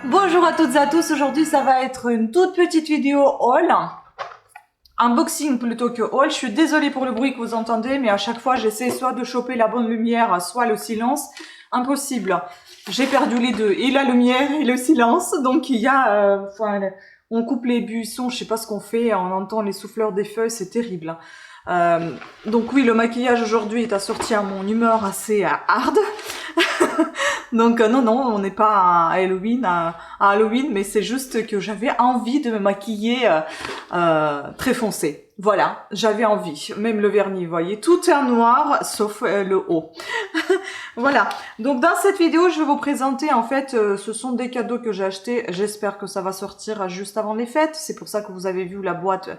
Bonjour à toutes et à tous, aujourd'hui ça va être une toute petite vidéo haul, unboxing plutôt que haul. Je suis désolée pour le bruit que vous entendez, mais à chaque fois j'essaie soit de choper la bonne lumière, soit le silence. Impossible, j'ai perdu les deux, et la lumière et le silence, donc il y a... on coupe les buissons, je sais pas ce qu'on fait, on entend les souffleurs des feuilles, c'est terrible. Donc oui, le maquillage aujourd'hui est assorti à mon humeur assez hard. Donc non, on n'est pas à Halloween, à Halloween, mais c'est juste que j'avais envie de me maquiller très foncé. Voilà, j'avais envie. Même le vernis, vous voyez, tout est en noir, sauf le haut. Voilà, donc dans cette vidéo, je vais vous présenter, en fait, ce sont des cadeaux que j'ai achetés. J'espère que ça va sortir juste avant les fêtes. C'est pour ça que vous avez vu la boîte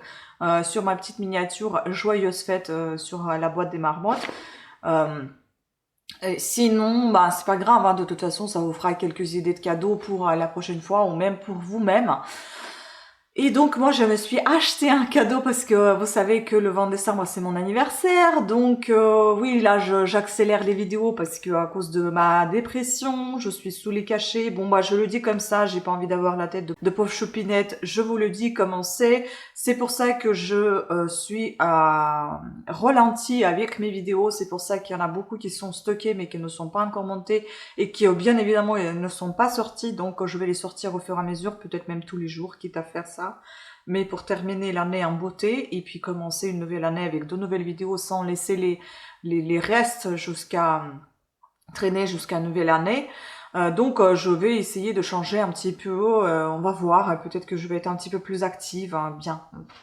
sur ma petite miniature « Joyeuse fête » sur la boîte des marmottes. Sinon, bah, c'est pas grave, hein, de toute façon, ça vous fera quelques idées de cadeaux pour la prochaine fois ou même pour vous-même. Et donc moi je me suis acheté un cadeau parce que vous savez que le 20 décembre c'est mon anniversaire, donc oui là j'accélère les vidéos parce que à cause de ma dépression je suis sous les cachets. Bon bah je le dis comme ça, j'ai pas envie d'avoir la tête de pauvre choupinette, je vous le dis comme on sait. C'est pour ça que je suis ralenti avec mes vidéos, c'est pour ça qu'il y en a beaucoup qui sont stockées mais qui ne sont pas encore montées et qui bien évidemment ne sont pas sorties, donc je vais les sortir au fur et à mesure, peut-être même tous les jours, quitte à faire ça. Mais pour terminer l'année en beauté et puis commencer une nouvelle année avec de nouvelles vidéos sans laisser les restes jusqu'à traîner jusqu'à une nouvelle année. Donc je vais essayer de changer un petit peu, on va voir, peut-être que je vais être un petit peu plus active, hein, bien,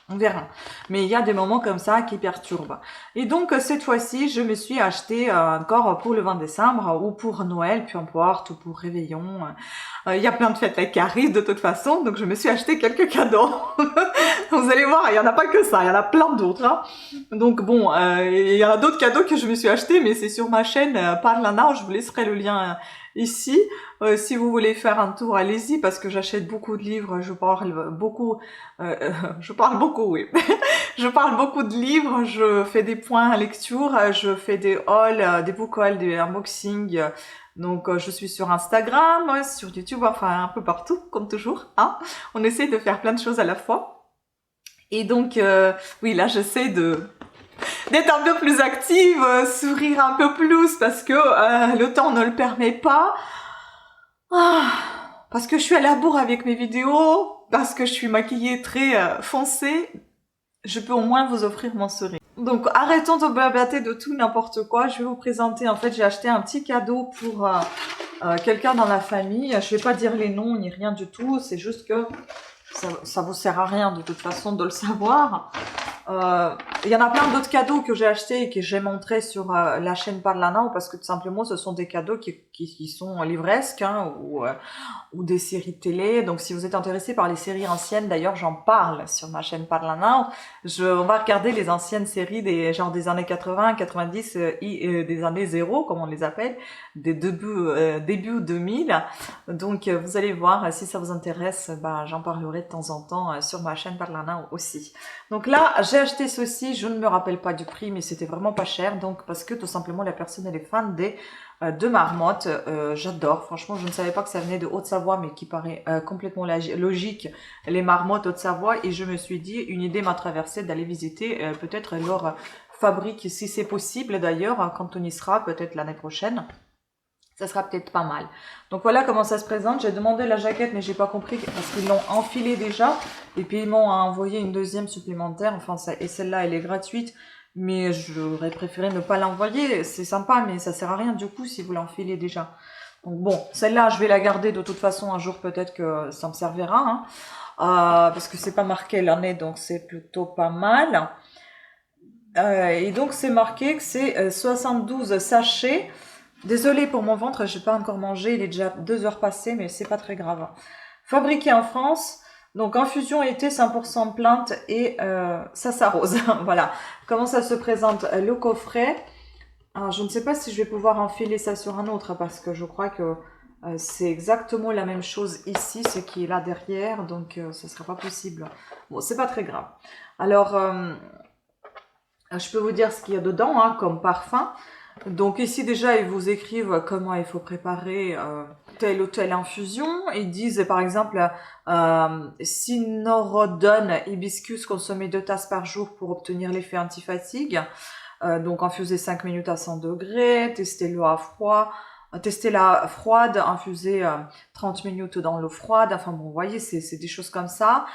on verra. Mais il y a des moments comme ça qui perturbent. Et donc cette fois-ci, je me suis acheté encore pour le 20 décembre, ou pour Noël, peu importe, ou pour Réveillon. Il y a plein de fêtes là, qui arrivent de toute façon, donc je me suis acheté quelques cadeaux. Vous allez voir, il y en a pas que ça, il y en a plein d'autres. Hein. Donc bon, il y en a d'autres cadeaux que je me suis acheté, mais c'est sur ma chaîne Parlana, je vous laisserai le lien ici. Si vous voulez faire un tour, allez-y, parce que j'achète beaucoup de livres, je parle beaucoup, oui. Je parle beaucoup de livres, je fais des points à lecture, je fais des hauls, des book hauls, des unboxings. Donc je suis sur Instagram, sur YouTube, enfin un peu partout, comme toujours. Hein. On essaie de faire plein de choses à la fois. Et donc, oui, là j'essaie d'être un peu plus active, sourire un peu plus, parce que le temps ne le permet pas. Ah, parce que je suis à la bourre avec mes vidéos, parce que je suis maquillée très foncée, je peux au moins vous offrir mon sourire. Donc arrêtons de blablater de tout n'importe quoi, je vais vous présenter, en fait j'ai acheté un petit cadeau pour quelqu'un dans la famille. Je vais pas dire les noms ni rien du tout, c'est juste que ça vous sert à rien de toute façon de le savoir. Il y en a plein d'autres cadeaux que j'ai achetés et que j'ai montré sur la chaîne Parlana, parce que tout simplement ce sont des cadeaux qui sont livresques, hein, ou des séries de télé. Donc si vous êtes intéressé par les séries anciennes, d'ailleurs j'en parle sur ma chaîne Parlana. On va regarder les anciennes séries des années 80, 90 des années 0 comme on les appelle, des début 2000. Donc vous allez voir, si ça vous intéresse, bah, j'en parlerai de temps en temps sur ma chaîne Parlana aussi. Donc là j'ai acheté ceci, je ne me rappelle pas du prix, mais c'était vraiment pas cher, donc parce que tout simplement la personne elle est fan de marmottes. J'adore, franchement je ne savais pas que ça venait de Haute-Savoie, mais qui paraît complètement logique, les marmottes Haute-Savoie, et je me suis dit, une idée m'a traversé d'aller visiter peut-être leur fabrique, si c'est possible d'ailleurs, quand on y sera, peut-être l'année prochaine. Ça sera peut-être pas mal. Donc voilà comment ça se présente. J'ai demandé la jaquette, mais j'ai pas compris parce qu'ils l'ont enfilée déjà. Et puis ils m'ont envoyé une deuxième supplémentaire. Enfin, et celle-là, elle est gratuite. Mais j'aurais préféré ne pas l'envoyer. C'est sympa, mais ça sert à rien du coup si vous l'enfilez déjà. Donc bon, celle-là, je vais la garder de toute façon. Un jour, peut-être que ça me servira. Hein. Parce que c'est pas marqué l'année, donc c'est plutôt pas mal. Et donc c'est marqué que c'est 72 sachets. Désolée pour mon ventre, j'ai pas encore mangé, il est déjà 2 heures passées, mais c'est pas très grave. Fabriqué en France, donc infusion été 100% plainte et ça s'arrose. Voilà. Comment ça se présente? Le coffret. Alors je ne sais pas si je vais pouvoir enfiler ça sur un autre, parce que je crois que c'est exactement la même chose ici, ce qui est là derrière, donc ce sera pas possible. Bon, c'est pas très grave. Alors, je peux vous dire ce qu'il y a dedans, hein, comme parfum. Donc ici déjà, ils vous écrivent comment il faut préparer telle ou telle infusion. Ils disent par exemple Cynorhodone hibiscus consommé 2 tasses par jour pour obtenir l'effet antifatigue. Donc infuser 5 minutes à 100 degrés, tester l'eau à froid, tester la froide, infuser 30 minutes dans l'eau froide. Enfin bon, vous voyez, c'est des choses comme ça.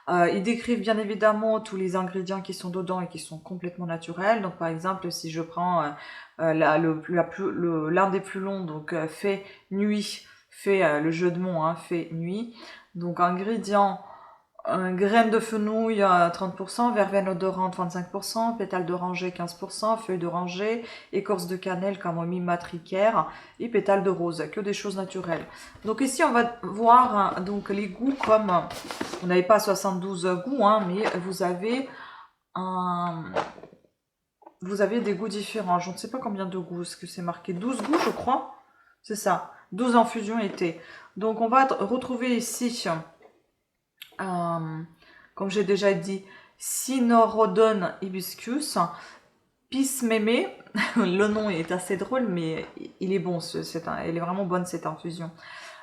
Ils décrivent bien évidemment tous les ingrédients qui sont dedans et qui sont complètement naturels. Donc par exemple, si je prends l'un des plus longs, donc fait nuit, fait le jeu de mots, hein, fait nuit. Donc ingrédients, graines de fenouil 30%, verveine odorante 25%, pétales d'oranger 15%, feuilles d'oranger, écorce de cannelle, camomille matricaire et pétales de rose, que des choses naturelles. Donc ici on va voir donc les goûts comme, vous n'avez pas 72 goûts, hein, mais vous avez des goûts différents. Je ne sais pas combien de goûts, est-ce que c'est marqué 12 goûts je crois, c'est ça, 12 infusions été. Donc on va retrouver ici comme j'ai déjà dit, Cynorhodone hibiscus, Pis mémé, le nom est assez drôle, mais il est bon, elle est vraiment bonne cette infusion.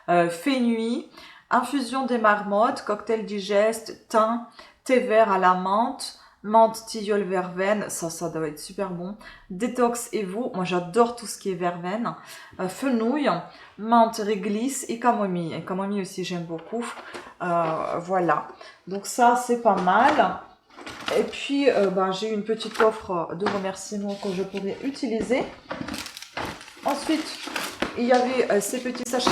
Fait nuit, infusion des marmottes, cocktail digeste, thym, thé vert à la menthe, menthe, tilleul, verveine, ça doit être super bon. Détox Evo, moi j'adore tout ce qui est verveine. Fenouil, menthe, réglisse et camomille. Et camomille aussi j'aime beaucoup. Voilà, donc ça c'est pas mal. Et puis j'ai une petite offre de remerciements que je pourrais utiliser. Ensuite, il y avait ces petits sachets.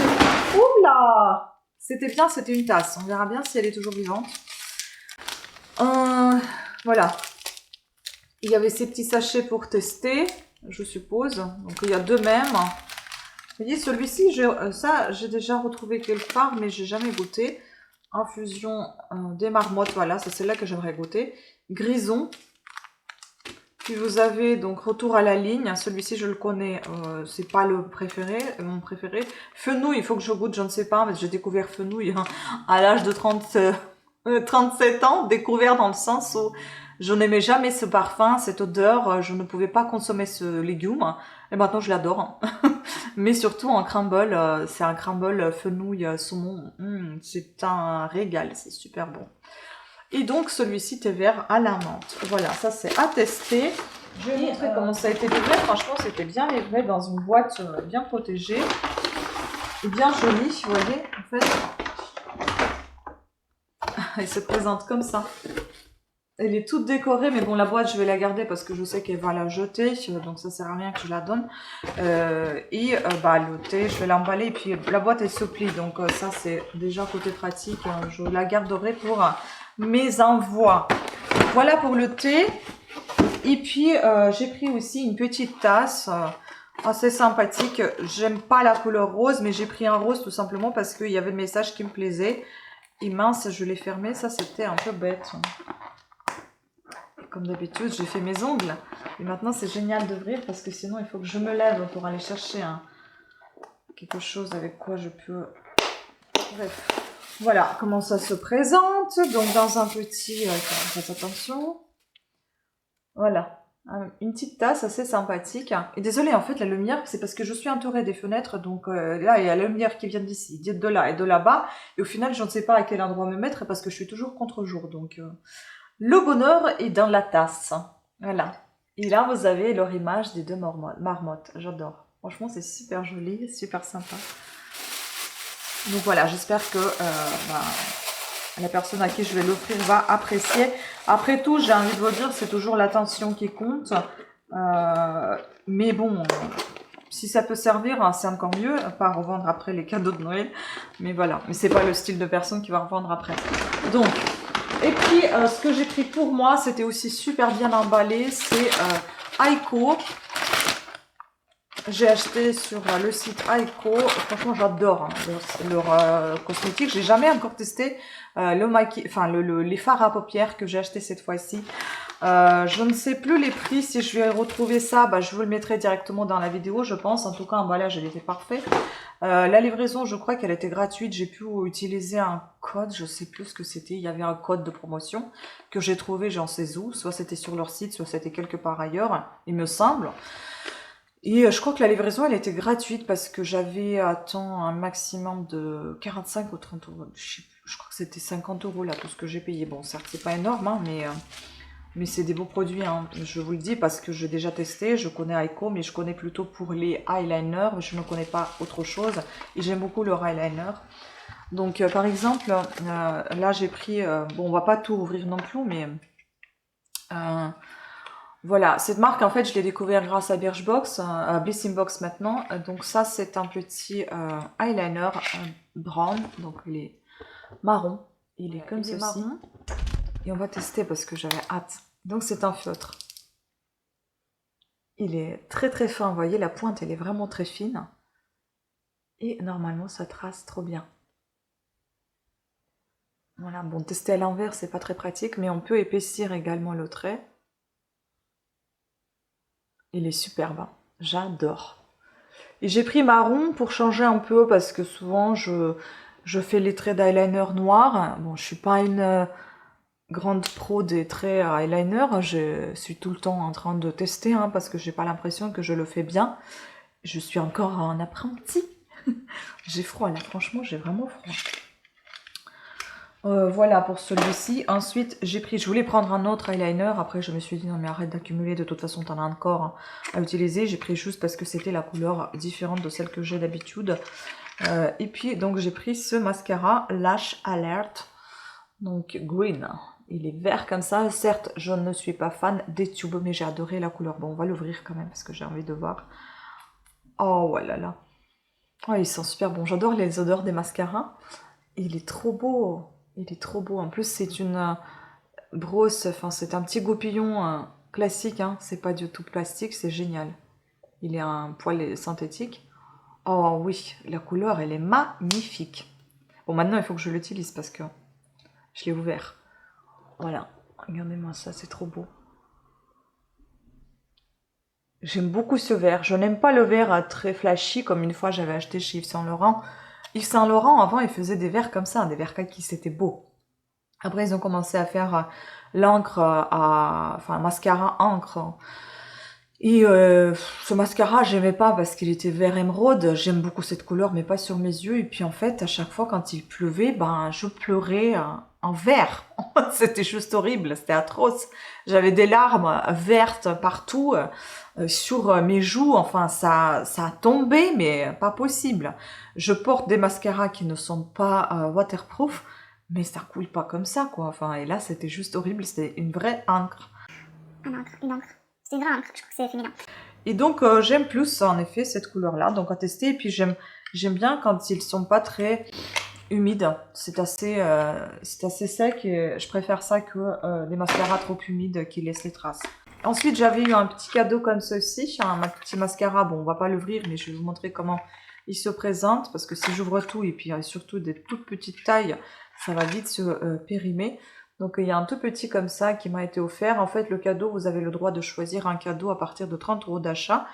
Oula! C'était bien, c'était une tasse. On verra bien si elle est toujours vivante. Voilà. Il y avait ces petits sachets pour tester, je suppose. Donc il y a deux mêmes. Vous voyez, celui-ci, j'ai déjà retrouvé quelque part, mais j'ai jamais goûté. Infusion des marmottes, voilà, c'est celle-là que j'aimerais goûter. Grison. Puis vous avez donc Retour à la ligne. Celui-ci, je le connais, c'est pas le préféré, mon préféré. Fenouil, il faut que je goûte, je ne sais pas, mais j'ai découvert Fenouil à l'âge de 37 ans, découvert dans le sens où je n'aimais jamais ce parfum, cette odeur, je ne pouvais pas consommer ce légume, et maintenant je l'adore. Mais surtout en crumble, c'est un crumble fenouil saumon, c'est un régal, c'est super bon. Et donc celui-ci thé vert à la menthe. Voilà, ça c'est à tester. Je vais vous montrer comment ça a été livré. Franchement, c'était bien livré dans une boîte bien protégée. Et bien jolie, vous voyez, en fait. Elle se présente comme ça. Elle est toute décorée, mais bon, la boîte, je vais la garder parce que je sais qu'elle va la jeter, donc ça sert à rien que je la donne. Le thé, je vais l'emballer, et puis la boîte, elle se plie, donc ça, c'est déjà côté pratique. Je la garderai pour mes envois. Voilà pour le thé. Et puis, j'ai pris aussi une petite tasse assez sympathique. J'aime pas la couleur rose, mais j'ai pris un rose tout simplement parce qu'il y avait le message qui me plaisait. Et mince, je l'ai fermé, ça, c'était un peu bête. Comme d'habitude, j'ai fait mes ongles. Et maintenant, c'est génial d'ouvrir parce que sinon, il faut que je me lève pour aller chercher quelque chose avec quoi je peux... Bref. Voilà comment ça se présente. Donc, dans un petit... faites attention. Voilà. Une petite tasse assez sympathique. Et désolé, en fait, la lumière, c'est parce que je suis entourée des fenêtres. Donc là, il y a la lumière qui vient d'ici, de là et de là-bas. Et au final, je ne sais pas à quel endroit me mettre parce que je suis toujours contre-jour. Donc... le bonheur est dans la tasse. Voilà. Et là, vous avez leur image des deux marmottes. J'adore. Franchement, c'est super joli, super sympa. Donc voilà, j'espère que la personne à qui je vais l'offrir va apprécier. Après tout, j'ai envie de vous dire, c'est toujours l'attention qui compte. Mais bon, si ça peut servir, c'est encore mieux. Pas revendre après les cadeaux de Noël. Mais voilà, mais c'est pas le style de personne qui va revendre après. Donc... et puis, ce que j'ai pris pour moi, c'était aussi super bien emballé, c'est Aiko. J'ai acheté sur le site Aiko. Franchement, j'adore leur cosmétique. J'ai jamais encore testé les fards à paupières que j'ai acheté cette fois-ci. Je ne sais plus les prix. Si je vais retrouver ça, je vous le mettrai directement dans la vidéo, je pense. En tout cas, l'emballage, il était parfait. La livraison, je crois qu'elle était gratuite. J'ai pu utiliser un code, je sais plus ce que c'était. Il y avait un code de promotion que j'ai trouvé, j'en sais où. Soit c'était sur leur site, soit c'était quelque part ailleurs, il me semble. Et je crois que la livraison, elle était gratuite parce que j'avais un maximum de 45 ou 30 euros. Je sais plus, je crois que c'était 50 euros là, tout ce que j'ai payé. Bon, certes, c'est pas énorme, hein, mais c'est des beaux produits, hein. Je vous le dis parce que j'ai déjà testé. Je connais Aiko, mais je connais plutôt pour les eyeliners. Je ne connais pas autre chose. Et j'aime beaucoup leur eyeliner. Donc, par exemple, là, j'ai pris... bon, on va pas tout ouvrir non plus, mais... voilà, cette marque, en fait, je l'ai découvert grâce à Birchbox, à Blissing Box maintenant. Donc ça, c'est un petit eyeliner brown, donc il est marron. Il est comme ceci. Marron. Et on va tester parce que j'avais hâte. Donc c'est un feutre. Il est très très fin, vous voyez, la pointe, elle est vraiment très fine. Et normalement, ça trace trop bien. Voilà, bon, tester à l'envers, c'est pas très pratique, mais on peut épaissir également le trait. Il est superbe, j'adore. Et j'ai pris marron pour changer un peu parce que souvent je fais les traits d'eyeliner noir. Bon, je suis pas une grande pro des traits à eyeliner. Je suis tout le temps en train de tester parce que j'ai pas l'impression que je le fais bien. Je suis encore un apprenti. J'ai froid là, franchement, j'ai vraiment froid. Voilà pour celui-ci. Ensuite, je voulais prendre un autre eyeliner. Après, je me suis dit, non mais arrête d'accumuler. De toute façon, t'en as encore à utiliser. J'ai pris juste parce que c'était la couleur différente de celle que j'ai d'habitude. Et puis, donc, j'ai pris ce mascara Lash Alert. Donc, green. Il est vert comme ça. Certes, je ne suis pas fan des tubes, mais j'ai adoré la couleur. Bon, on va l'ouvrir quand même parce que j'ai envie de voir. Oh, voilà là. Oh, ils sont super bons. J'adore les odeurs des mascaras. Il est trop beau. Il est trop beau. En plus, c'est une brosse, enfin, c'est un petit goupillon classique. C'est pas du tout plastique, c'est génial. Il est un poil synthétique. Oh oui, la couleur, elle est magnifique. Bon, maintenant, il faut que je l'utilise parce que je l'ai ouvert. Voilà. Regardez-moi ça, c'est trop beau. J'aime beaucoup ce vert. Je n'aime pas le vert très flashy comme une fois j'avais acheté chez Yves Saint Laurent. Yves Saint Laurent, avant, ils faisaient des verres comme ça, des verres kaki, c'était beau. Après, ils ont commencé à faire l'encre, enfin, mascara encre. Et ce mascara, j'aimais pas parce qu'il était vert émeraude. J'aime beaucoup cette couleur, mais pas sur mes yeux. Et puis en fait, à chaque fois quand il pleuvait, ben je pleurais en vert. C'était juste horrible, c'était atroce. J'avais des larmes vertes partout sur mes joues. Enfin, ça a tombé, mais pas possible. Je porte des mascaras qui ne sont pas waterproof, mais ça coule pas comme ça, quoi. Enfin, et là, c'était juste horrible. C'était une vraie encre. Une encre. C'est une vraie encre, je crois que c'est féminin. Et donc j'aime plus en effet cette couleur là, donc à tester. Et puis j'aime bien quand ils sont pas très humides, c'est assez sec et je préfère ça que des mascaras trop humides qui laissent les traces. Ensuite j'avais eu un petit cadeau comme ceci, un petit mascara. Bon, on va pas l'ouvrir, mais je vais vous montrer comment il se présente parce que si j'ouvre tout et puis surtout des toutes petites tailles, ça va vite se périmer. Donc il y a un tout petit comme ça qui m'a été offert. En fait, le cadeau, vous avez le droit de choisir un cadeau à partir de 30 € d'achat.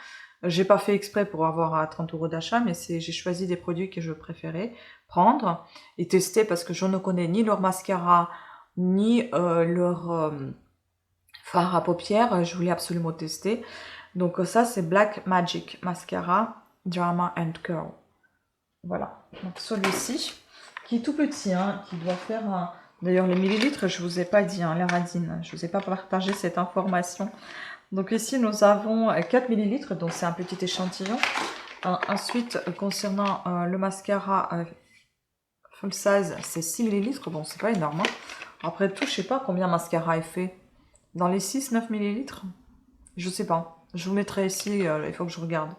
J'ai pas fait exprès pour avoir à 30 € d'achat, mais j'ai choisi des produits que je préférais prendre et tester parce que je ne connais ni leur mascara, ni leur fard à paupières. Je voulais absolument tester. Donc ça, c'est Black Magic Mascara Drama and Curl. Voilà. Donc celui-ci, qui est tout petit, qui doit faire un... D'ailleurs, les millilitres, je ne vous ai pas dit, la radine, je ne vous ai pas partagé cette information. Donc ici, nous avons 4 millilitres, donc c'est un petit échantillon. Ensuite, concernant le mascara full size, c'est 6 millilitres, bon, c'est pas énorme. Après tout, je sais pas combien mascara est fait. Dans les 6-9 millilitres, je sais pas. Je vous mettrai ici, il faut que je regarde.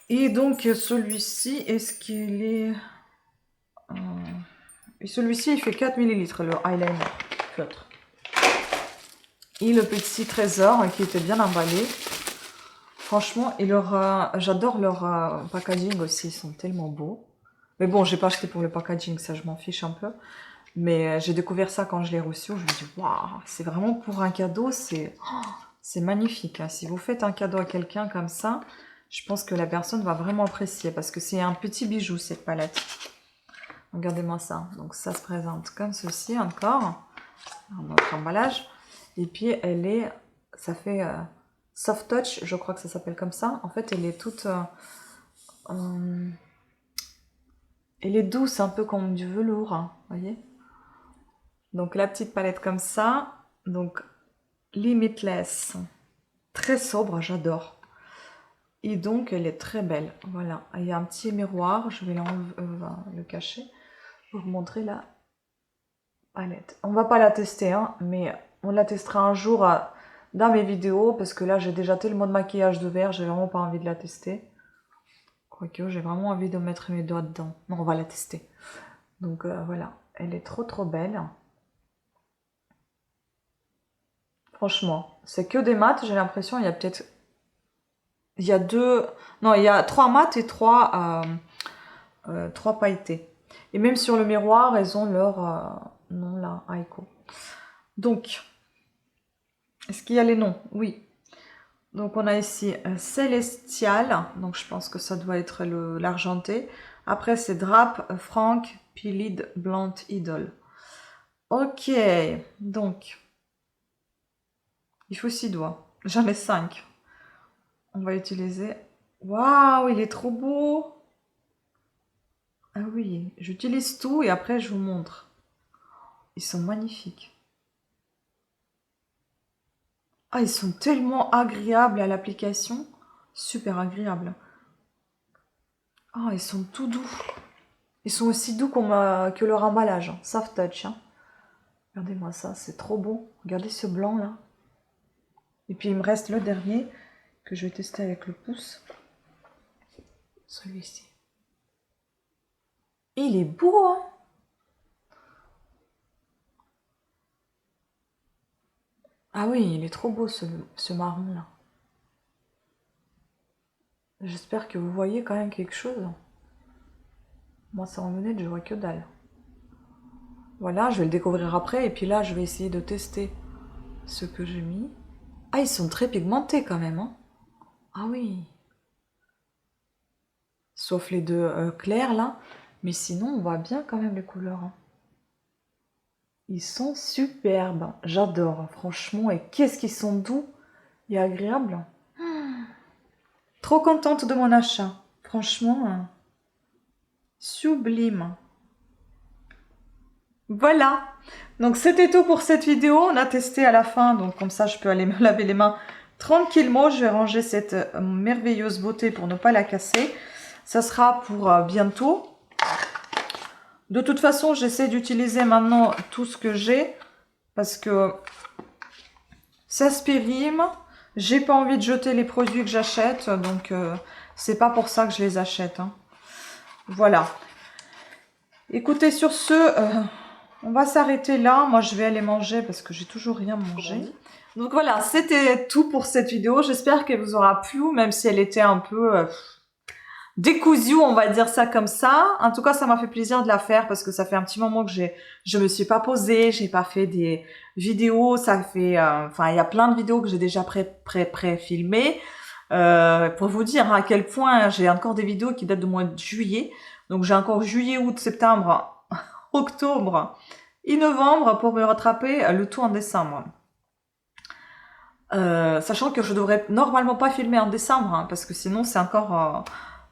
Et donc, celui-ci, est-ce qu'il est... Et celui-ci, il fait 4 millilitres, le eyeliner feutre. Et le petit trésor qui était bien emballé. Franchement, et j'adore leur packaging aussi, ils sont tellement beaux. Mais bon, j'ai pas acheté pour le packaging, ça je m'en fiche un peu. Mais j'ai découvert ça quand je l'ai reçu, je me dis waouh, c'est vraiment pour un cadeau, c'est magnifique. Si vous faites un cadeau à quelqu'un comme ça, je pense que la personne va vraiment apprécier parce que c'est un petit bijou cette palette. Regardez-moi ça. Donc ça se présente comme ceci encore, un autre emballage. Et puis ça fait Soft Touch, je crois que ça s'appelle comme ça. En fait, elle est toute... elle est douce, un peu comme du velours, hein, voyez. Donc la petite palette comme ça. Donc Limitless. Très sobre, j'adore. Et donc elle est très belle. Voilà, il y a un petit miroir. Je vais le cacher pour vous montrer la palette. On va pas la tester, hein, mais on la testera un jour dans mes vidéos. Parce que là, j'ai déjà tellement de maquillage de verre. J'ai vraiment pas envie de la tester. Quoique, j'ai vraiment envie de mettre mes doigts dedans. Non, on va la tester. Donc voilà, elle est trop belle. Franchement, c'est que des mats, j'ai l'impression. Il y a peut-être... Il y a deux... Non, il y a 3 mats et 3 pailletés. Et même sur le miroir, elles ont leur nom là, Aiko. Donc, est-ce qu'il y a les noms? Oui. Donc on a ici Célestial, donc je pense que ça doit être l'argenté. Après c'est Drap, Frank, Pilid, Blunt, Idol. Ok, donc il faut 6 doigts. J'en ai 5. On va utiliser... Waouh, il est trop beau! Ah oui, j'utilise tout et après je vous montre. Ils sont magnifiques. Ah, ils sont tellement agréables à l'application. Super agréables. Ah, ils sont tout doux. Ils sont aussi doux que leur emballage. Soft Touch. Hein. Regardez-moi ça, c'est trop beau. Regardez ce blanc là. Et puis il me reste le dernier que je vais tester avec le pouce. Celui-ci. Et il est beau, hein. Ah oui, il est trop beau ce marron là. J'espère que vous voyez quand même quelque chose. Moi, ça en lunette, je vois que dalle. Voilà, je vais le découvrir après. Et puis là, je vais essayer de tester ce que j'ai mis. Ah, ils sont très pigmentés quand même. Hein. Ah oui. Sauf les deux clairs là. Mais sinon, on voit bien quand même les couleurs. Hein. Ils sont superbes. J'adore, franchement. Et qu'est-ce qu'ils sont doux et agréables. Trop contente de mon achat. Franchement, sublime. Voilà. Donc c'était tout pour cette vidéo. On a testé à la fin. Donc comme ça, je peux aller me laver les mains tranquillement. Je vais ranger cette merveilleuse beauté pour ne pas la casser. Ça sera pour bientôt. De toute façon, j'essaie d'utiliser maintenant tout ce que j'ai. Parce que ça se périme. J'ai pas envie de jeter les produits que j'achète. Donc c'est pas pour ça que je les achète. Hein. Voilà. Écoutez, sur ce, on va s'arrêter là. Moi, je vais aller manger parce que j'ai toujours rien mangé. Donc voilà, c'était tout pour cette vidéo. J'espère qu'elle vous aura plu, même si elle était un peu décousue, on va dire ça comme ça. En tout cas, ça m'a fait plaisir de la faire parce que ça fait un petit moment que je me suis pas posée, j'ai pas fait des vidéos. Ça fait, enfin, il y a plein de vidéos que j'ai déjà pré-filmées. Pour vous dire à quel point j'ai encore des vidéos qui datent du mois de juillet. Donc j'ai encore juillet, août, septembre, octobre et novembre pour me rattraper le tout en décembre. Sachant que je devrais normalement pas filmer en décembre, hein, parce que sinon c'est encore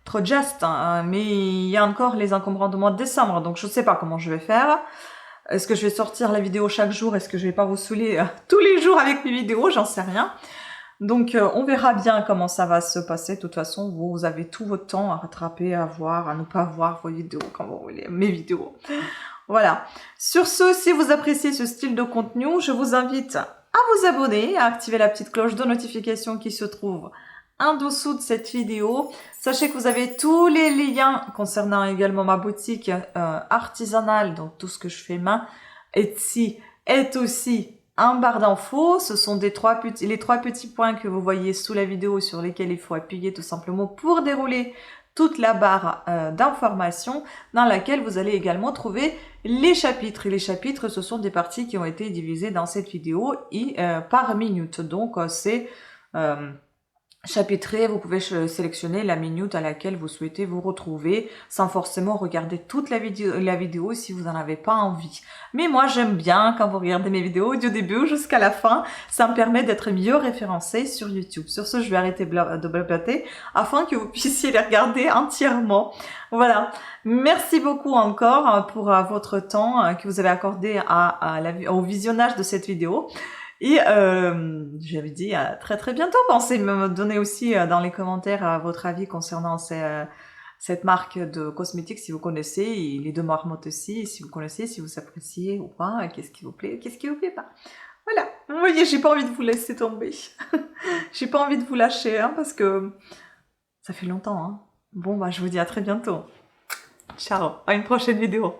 trop juste. Hein, mais il y a encore les encombrants du mois de décembre, donc je sais pas comment je vais faire. Est-ce que je vais sortir la vidéo chaque jour? Est-ce que je vais pas vous saouler tous les jours avec mes vidéos? J'en sais rien. Donc on verra bien comment ça va se passer. De toute façon, vous avez tout votre temps à rattraper, à voir, à ne pas voir vos vidéos quand vous voulez, mes vidéos. Voilà. Sur ce, si vous appréciez ce style de contenu, je vous invite à vous abonner, à activer la petite cloche de notification qui se trouve en dessous de cette vidéo. Sachez que vous avez tous les liens concernant également ma boutique artisanale, donc tout ce que je fais main. Etsy est aussi en barre d'infos. Ce sont les trois petits points que vous voyez sous la vidéo sur lesquels il faut appuyer tout simplement pour dérouler toute la barre d'informations dans laquelle vous allez également trouver les chapitres. Et les chapitres, ce sont des parties qui ont été divisées dans cette vidéo et par minute. Donc, c'est chapitré, vous pouvez sélectionner la minute à laquelle vous souhaitez vous retrouver sans forcément regarder toute la vidéo si vous n'en avez pas envie. Mais moi j'aime bien quand vous regardez mes vidéos du début jusqu'à la fin, ça me permet d'être mieux référencé sur YouTube. Sur ce, je vais arrêter de blablater afin que vous puissiez les regarder entièrement. Voilà, merci beaucoup encore pour votre temps que vous avez accordé au visionnage de cette vidéo. Et j'avais dit à très très bientôt. Pensez me donner aussi dans les commentaires votre avis concernant cette marque de cosmétiques, si vous connaissez, et les deux marmottes aussi, si vous connaissez, si vous appréciez ou pas, qu'est-ce qui vous plaît, qu'est-ce qui vous plaît pas. Voilà, vous voyez, j'ai pas envie de vous laisser tomber. J'ai pas envie de vous lâcher, hein, parce que ça fait longtemps. Hein. Bon, bah je vous dis à très bientôt. Ciao, à une prochaine vidéo.